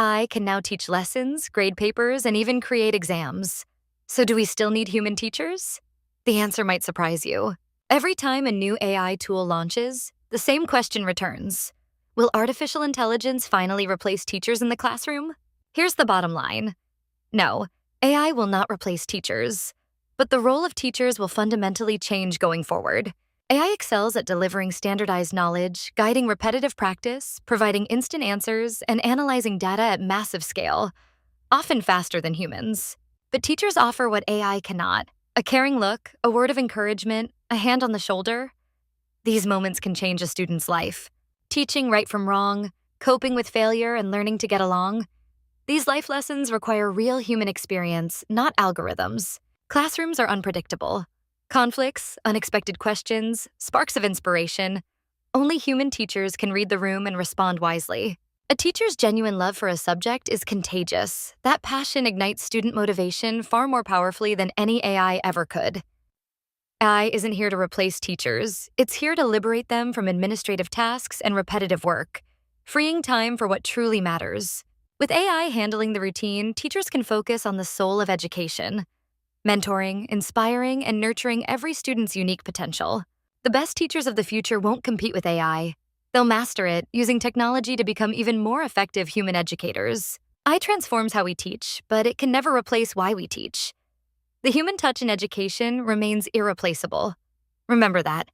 AI can now teach lessons, grade papers, and even create exams. So do we still need human teachers? The answer might surprise you. Every time a new AI tool launches, the same question returns. Will artificial intelligence finally replace teachers in the classroom? Here's the bottom line. No, AI will not replace teachers, but the role of teachers will fundamentally change going forward. AI excels at delivering standardized knowledge, guiding repetitive practice, providing instant answers, and analyzing data at massive scale, often faster than humans. But teachers offer what AI cannot: a caring look, a word of encouragement, a hand on the shoulder. These moments can change a student's life. Teaching right from wrong, coping with failure, and learning to get along. These life lessons require real human experience, not algorithms. Classrooms are unpredictable. Conflicts, unexpected questions, sparks of inspiration. Only human teachers can read the room and respond wisely. A teacher's genuine love for a subject is contagious. That passion ignites student motivation far more powerfully than any AI ever could. AI isn't here to replace teachers. It's here to liberate them from administrative tasks and repetitive work, freeing time for what truly matters. With AI handling the routine, teachers can focus on the soul of education, mentoring, inspiring, and nurturing every student's unique potential. The best teachers of the future won't compete with AI. They'll master it, using technology to become even more effective human educators. AI transforms how we teach, but it can never replace why we teach. The human touch in education remains irreplaceable. Remember that.